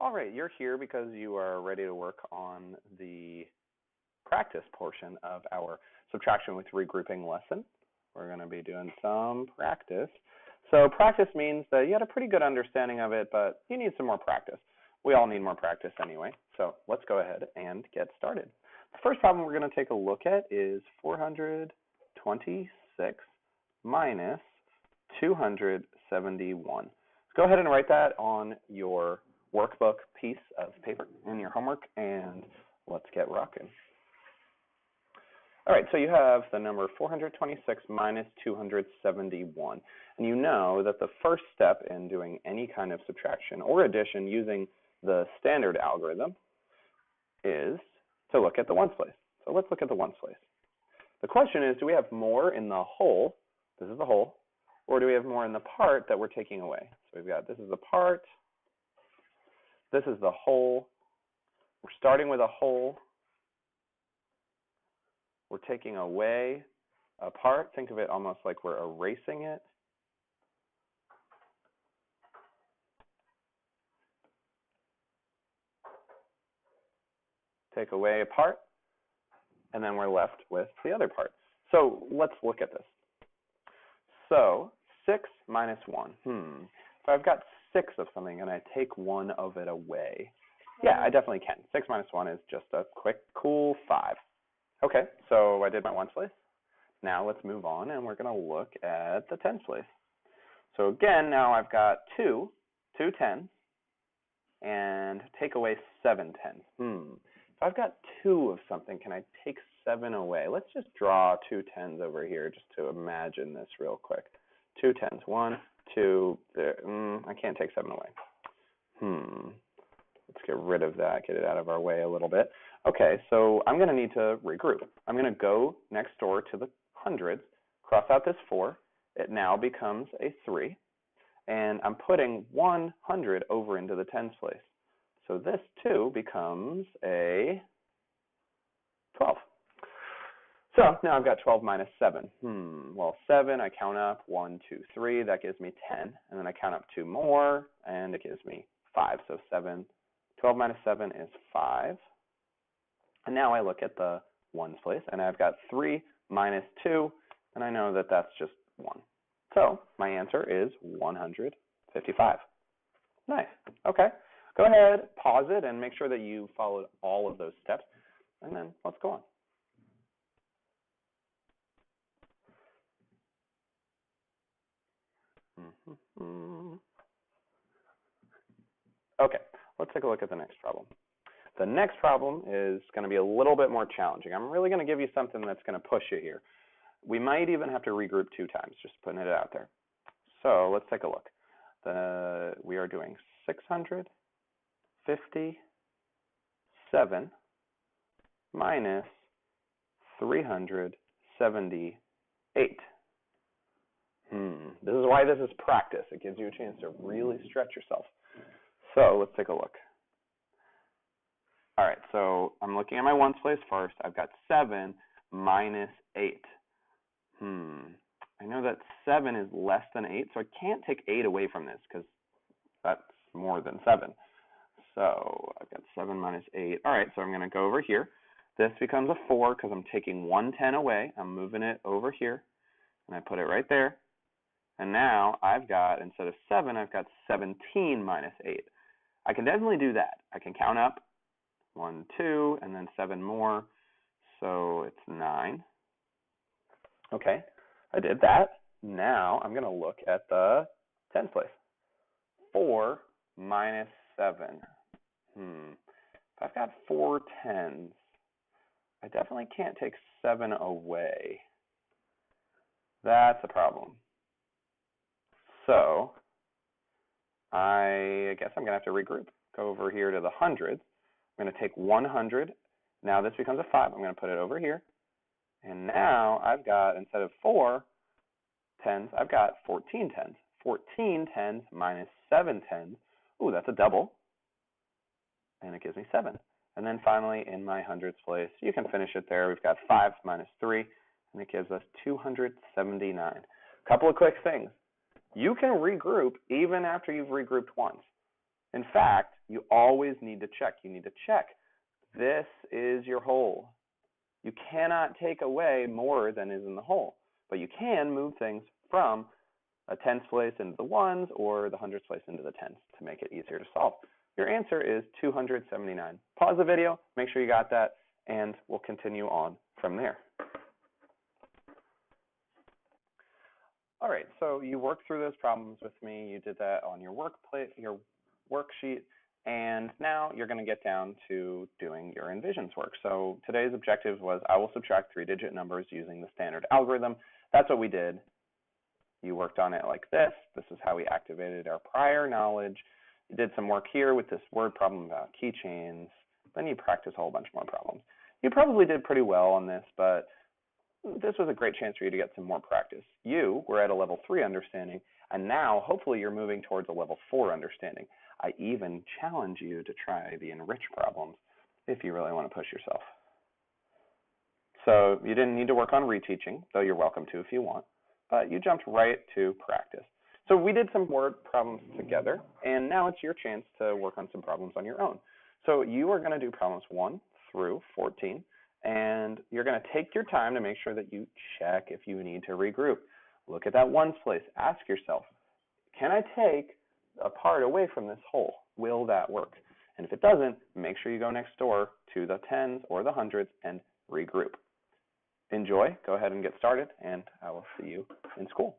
All right, you're here because you are ready to work on the practice portion of our subtraction with regrouping lesson. We're going to be doing some practice. So practice means that you had a pretty good understanding of it, but you need some more practice. We all need more practice anyway, so let's go ahead and get started. The first problem we're going to take a look at is 426 minus 271. Go ahead and write that on your workbook piece of paper in your homework, and let's get rocking. All right, so you have the number 426 minus 271, and you know that the first step in doing any kind of subtraction or addition using the standard algorithm is to look at the ones place. So let's look at the ones place. The question is, do we have more in the whole, this is the whole, or do we have more in the part that we're taking away? So we've got, this is the part, this is the whole. We're starting with a whole. We're taking away a part. Think of it almost like we're erasing it. Take away a part, and then we're left with the other part. So let's look at this. So 6 minus 1. If I've got 6 of something and I take one of it away, yeah, I definitely can. 6 minus 1 is just a quick, cool 5. Okay, so I did my ones place. Now let's move on, and we're going to look at the tens place. So again, now I've got two tens, and take away 7 tens. If I've got 2 of something, can I take 7 away? Let's just draw 2 tens over here just to imagine this real quick. 2 tens, 1, 2, there. I can't take 7 away. Let's get rid of that, get it out of our way a little bit. Okay, so I'm going to need to regroup. I'm going to go next door to the hundreds, cross out this 4. It now becomes a 3. And I'm putting 100 over into the tens place. So this 2 becomes a 12. So now I've got 12 minus 7. Well, 7, I count up 1, 2, 3. That gives me 10. And then I count up 2 more, and it gives me 5. So 12 minus 7 is 5. And now I look at the ones place, and I've got 3 minus 2, and I know that that's just 1. So my answer is 155. Nice. Okay. Go ahead, pause it, and make sure that you followed all of those steps, and then let's go on. Okay, let's take a look at the next problem. The next problem is going to be a little bit more challenging. I'm really going to give you something that's going to push you here. We might even have to regroup 2 times, just putting it out there. So let's take a look. We are doing 657 minus 378. This is why this is practice. It gives you a chance to really stretch yourself. So let's take a look. All right, so I'm looking at my ones place first. I've got 7 minus 8. I know that 7 is less than 8, so I can't take 8 away from this because that's more than 7. So I've got 7 minus 8. All right, so I'm going to go over here. This becomes a 4 because I'm taking 1 10 away. I'm moving it over here, and I put it right there. And now I've got, instead of 7, I've got 17 minus 8. I can definitely do that. I can count up 1, 2, and then 7 more. So it's 9. Okay, I did that. Now I'm going to look at the tens place. 4 minus 7. If I've got 4 tens, I definitely can't take 7 away. That's a problem. So I guess I'm going to have to regroup. Go over here to the hundreds. I'm going to take 100. Now this becomes a 5. I'm going to put it over here. And now I've got, instead of 4 tens, I've got 14 tens. 14 tens minus 7 tens. Ooh, that's a double. And it gives me 7. And then finally, in my hundreds place, you can finish it there. We've got 5 minus 3, and it gives us 279. A couple of quick things. You can regroup even after you've regrouped once. In fact, you always need to check. You need to check. This is your whole. You cannot take away more than is in the whole, but you can move things from a tens place into the ones or the hundreds place into the tens to make it easier to solve. Your answer is 279. Pause the video, make sure you got that, and we'll continue on from there. All right, so you worked through those problems with me. You did that on your worksheet, and now you're going to get down to doing your Envisions work. So today's objective was I will subtract 3-digit numbers using the standard algorithm. That's what we did. You worked on it like this. This is how we activated our prior knowledge. You did some work here with this word problem about keychains. Then you practiced a whole bunch more problems. You probably did pretty well on this, but this was a great chance for you to get some more practice. You were at a level 3 understanding, and now hopefully you're moving towards a level 4 understanding. I even challenge you to try the enrich problems if you really want to push yourself. So you didn't need to work on reteaching, though you're welcome to if you want, but you jumped right to practice. So we did some word problems together, and now it's your chance to work on some problems on your own. So you are going to do problems 1 through 14, and you're going to take your time to make sure that you check if you need to regroup. Look at that ones place. Ask yourself, can I take a part away from this whole? Will that work? And if it doesn't, make sure you go next door to the tens or the hundreds and regroup. Enjoy. Go ahead and get started, and I will see you in school.